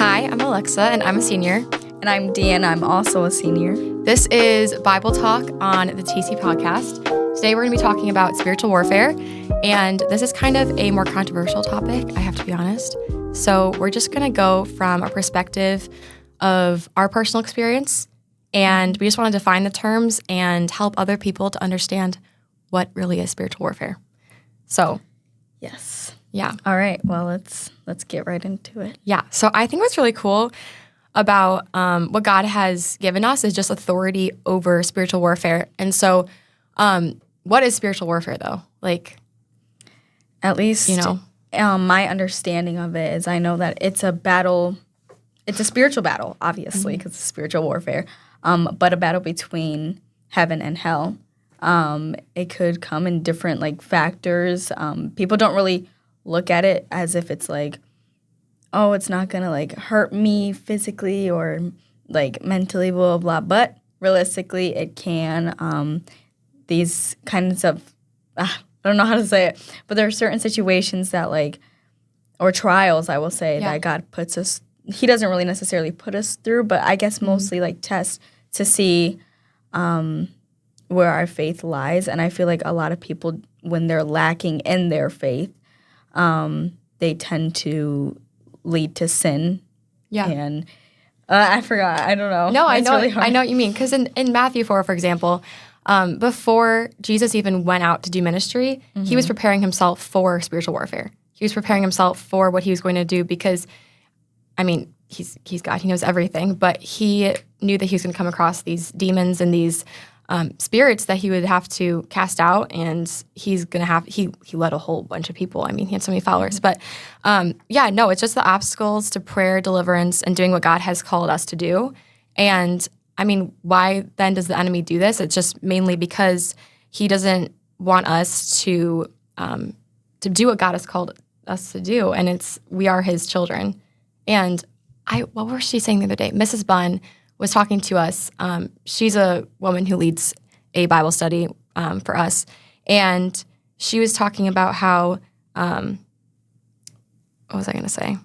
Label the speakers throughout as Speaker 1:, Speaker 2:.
Speaker 1: Hi, I'm Alexa, and I'm a senior.
Speaker 2: And I'm Deanna. I'm also a senior.
Speaker 1: This is Bible Talk on the TC podcast. Today we're going to be talking about spiritual warfare, and this is kind of a more controversial topic, I have to be honest. So we're just going to go from a perspective of our personal experience, and we just want to define the terms and help other people to understand what really is spiritual warfare. So,
Speaker 2: Yes.
Speaker 1: yeah.
Speaker 2: All right. Well, let's get right into it.
Speaker 1: Yeah. So I think what's really cool about what God has given us is just authority over spiritual warfare. And so what is spiritual warfare, though? Like,
Speaker 2: at least, my understanding of it is I know that it's a battle. It's a spiritual battle, obviously, because it's spiritual warfare, but a battle between heaven and hell. It could come in different, factors. People don't really look at it as if it's oh, it's not going to, hurt me physically or, mentally, blah, blah, blah. But realistically, it can. These kinds of, I don't know how to say it, but there are certain situations that, or trials, I will say, that God puts us, He doesn't really necessarily put us through, but I guess mostly, tests to see where our faith lies. And I feel like a lot of people, when they're lacking in their faith, they tend to lead to sin.
Speaker 1: Yeah.
Speaker 2: And I forgot. I don't know.
Speaker 1: No, I know.
Speaker 2: Really hard.
Speaker 1: I know what you mean. Because in Matthew 4, for example, before Jesus even went out to do ministry, he was preparing himself for spiritual warfare. He was preparing himself for what he was going to do because, he's God. He knows everything. But he knew that he was going to come across these demons and these spirits that he would have to cast out, and he's going to have, he led a whole bunch of people. He had so many followers. But it's just the obstacles to prayer, deliverance, and doing what God has called us to do. And why then does the enemy do this? It's just mainly because he doesn't want us to do what God has called us to do, and we are his children. And what was she saying the other day? Mrs. Bunn was talking to us. She's a woman who leads a Bible study for us, and she was talking about how, what was I going to say?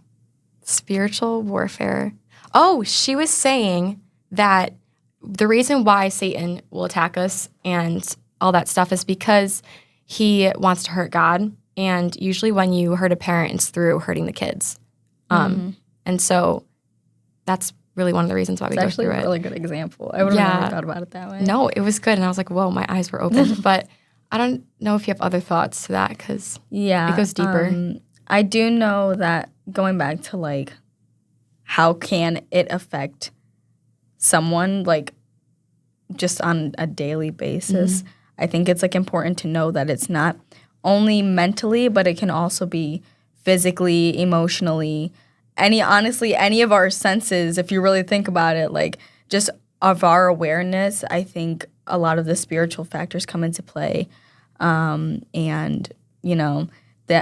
Speaker 1: Spiritual warfare. Oh, she was saying that the reason why Satan will attack us and all that stuff is because he wants to hurt God, and usually when you hurt a parent, it's through hurting the kids. And so that's really one of the reasons why we go through it.
Speaker 2: It's actually a really good example. I would have never thought about it that way.
Speaker 1: No, it was good. And I was like, whoa, my eyes were open. But I don't know if you have other thoughts to that because it goes deeper.
Speaker 2: I do know that going back to, how can it affect someone, just on a daily basis, I think it's, important to know that it's not only mentally, but it can also be physically, emotionally, any of our senses, if you really think about it, just of our awareness. I think a lot of the spiritual factors come into play. And, the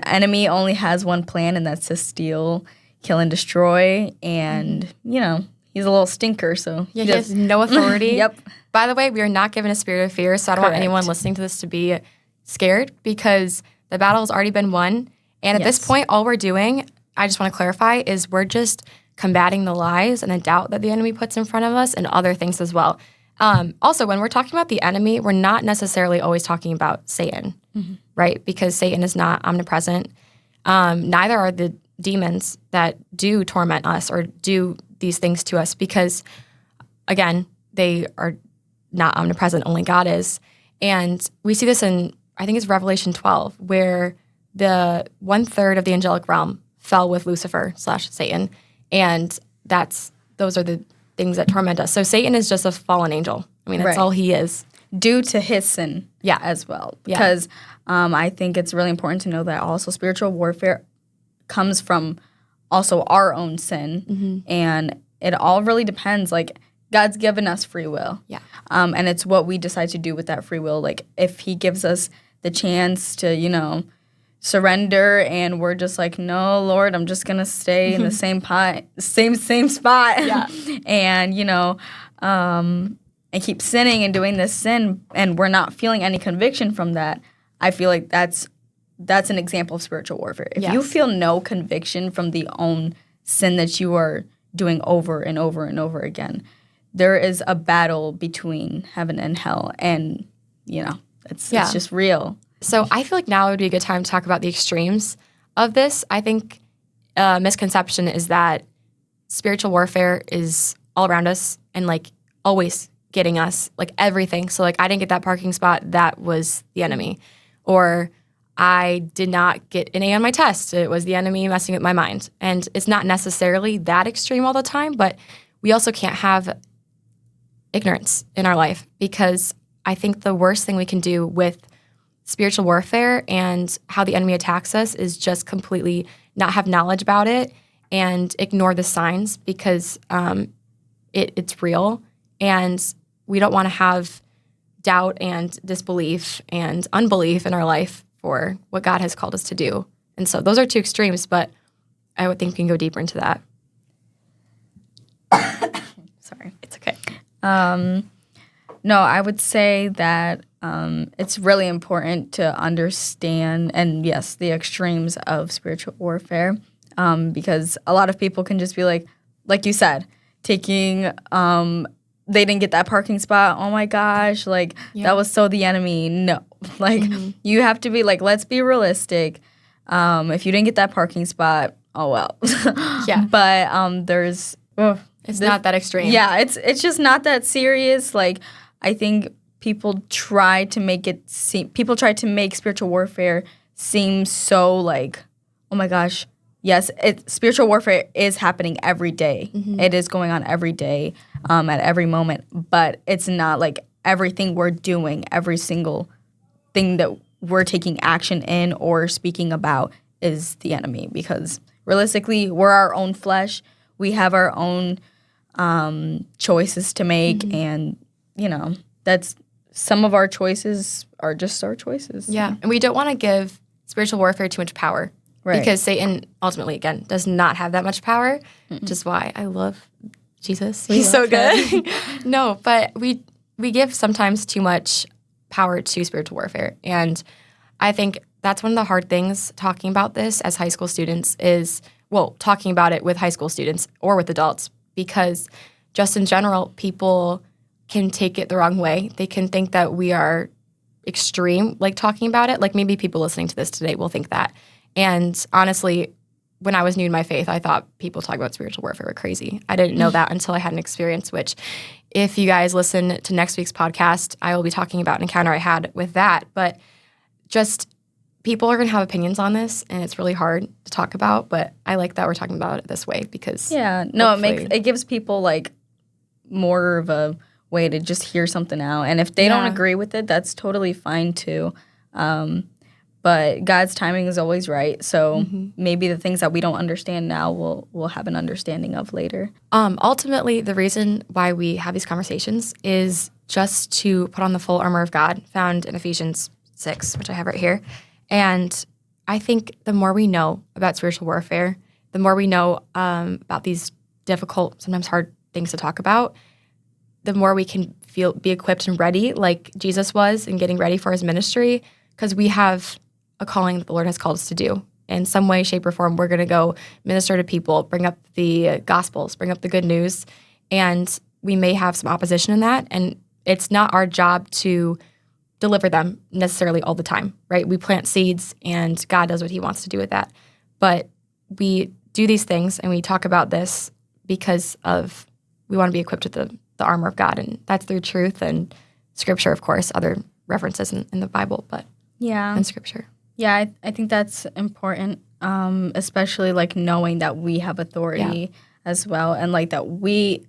Speaker 2: enemy only has one plan, and that's to steal, kill, and destroy. And, he's a little stinker, so
Speaker 1: he has no authority.
Speaker 2: Yep.
Speaker 1: By the way, we are not given a spirit of fear, so I don't want anyone listening to this to be scared because the battle has already been won. And at this point, all we're doing, I just want to clarify, is we're just combating the lies and the doubt that the enemy puts in front of us and other things as well. Also, when we're talking about the enemy, we're not necessarily always talking about Satan, right? Because Satan is not omnipresent. Neither are the demons that do torment us or do these things to us because, again, they are not omnipresent. Only God is. And we see this in, I think it's Revelation 12, where the 1/3 of the angelic realm fell with Lucifer / Satan. And those are the things that torment us. So Satan is just a fallen angel. That's all he is.
Speaker 2: Due to his sin as well. Because I think it's really important to know that also spiritual warfare comes from also our own sin. And it all really depends. God's given us free will.
Speaker 1: Yeah.
Speaker 2: And it's what we decide to do with that free will. If he gives us the chance to, surrender, and we're just no, Lord, I'm just gonna stay in the same spot, and and keep sinning and doing this sin, and we're not feeling any conviction from that. I feel like that's that's an example of spiritual warfare. If you feel no conviction from the own sin that you are doing over and over and over again. There is a battle between heaven and hell, and, it's just real.
Speaker 1: So I feel like now would be a good time to talk about the extremes of this. I think a misconception is that spiritual warfare is all around us and, like, always getting us, like, everything. So, like, I didn't get that parking spot, that was the enemy. Or I did not get an A on my test, it was the enemy messing with my mind. And it's not necessarily that extreme all the time, but we also can't have ignorance in our life, because I think the worst thing we can do with spiritual warfare and how the enemy attacks us is just completely not have knowledge about it and ignore the signs, because it's real, and we don't want to have doubt and disbelief and unbelief in our life for what God has called us to do. And so those are two extremes, but I would think we can go deeper into that.
Speaker 2: Sorry.
Speaker 1: It's okay.
Speaker 2: No, I would say that it's really important to understand, and yes, the extremes of spiritual warfare, because a lot of people can just be like you said, taking, they didn't get that parking spot, oh my gosh, that was so the enemy. No, you have to be let's be realistic. If you didn't get that parking spot, oh well.
Speaker 1: Yeah.
Speaker 2: But
Speaker 1: it's not that extreme.
Speaker 2: Yeah, it's just not that serious. I think people try to make spiritual warfare seem so oh my gosh, yes, spiritual warfare is happening every day. Mm-hmm. It is going on every day, at every moment, but it's not everything we're doing, every single thing that we're taking action in or speaking about is the enemy, because realistically, we're our own flesh. We have our own choices to make, mm-hmm. and that's some of our choices are just our choices.
Speaker 1: Yeah, and we don't want to give spiritual warfare too much power, right? Because Satan ultimately, again, does not have that much power, which is why I love Jesus. He's so good. No, but we give sometimes too much power to spiritual warfare, and I think that's one of the hard things talking about this as high school students is, talking about it with high school students or with adults, because just in general, people can take it the wrong way. They can think that we are extreme, talking about it. Maybe people listening to this today will think that. And honestly, when I was new in my faith, I thought people talking about spiritual warfare were crazy. I didn't know that until I had an experience, which if you guys listen to next week's podcast, I will be talking about an encounter I had with that. But just people are going to have opinions on this, and it's really hard to talk about. But I like that we're talking about it this way, because
Speaker 2: it gives people more of a way to just hear something out, and if they don't agree with it, that's totally fine too. But God's timing is always right, so maybe the things that we don't understand now we'll have an understanding of later.
Speaker 1: Ultimately, the reason why we have these conversations is just to put on the full armor of God, found in Ephesians 6, which I have right here. And I think the more we know about spiritual warfare, the more we know about these difficult, sometimes hard things to talk about, the more we can be equipped and ready, like Jesus was in getting ready for his ministry, because we have a calling that the Lord has called us to do. In some way, shape, or form, we're going to go minister to people, bring up the Gospels, bring up the good news, and we may have some opposition in that, and it's not our job to deliver them necessarily all the time, right? We plant seeds, and God does what he wants to do with that. But we do these things, and we talk about this because we want to be equipped with the armor of God, and that's through truth and Scripture, of course, other references in the Bible, but in Scripture.
Speaker 2: Yeah, I think that's important, especially knowing that we have authority as well, and that we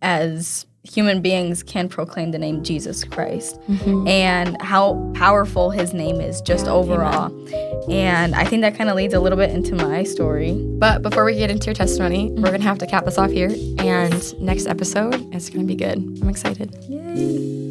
Speaker 2: as human beings can proclaim the name Jesus Christ, and how powerful his name is just overall. Amen. And I think that kind of leads a little bit into my story.
Speaker 1: But before we get into your testimony, we're going to have to cap us off here, and next episode is going to be good. I'm excited.
Speaker 2: Yay.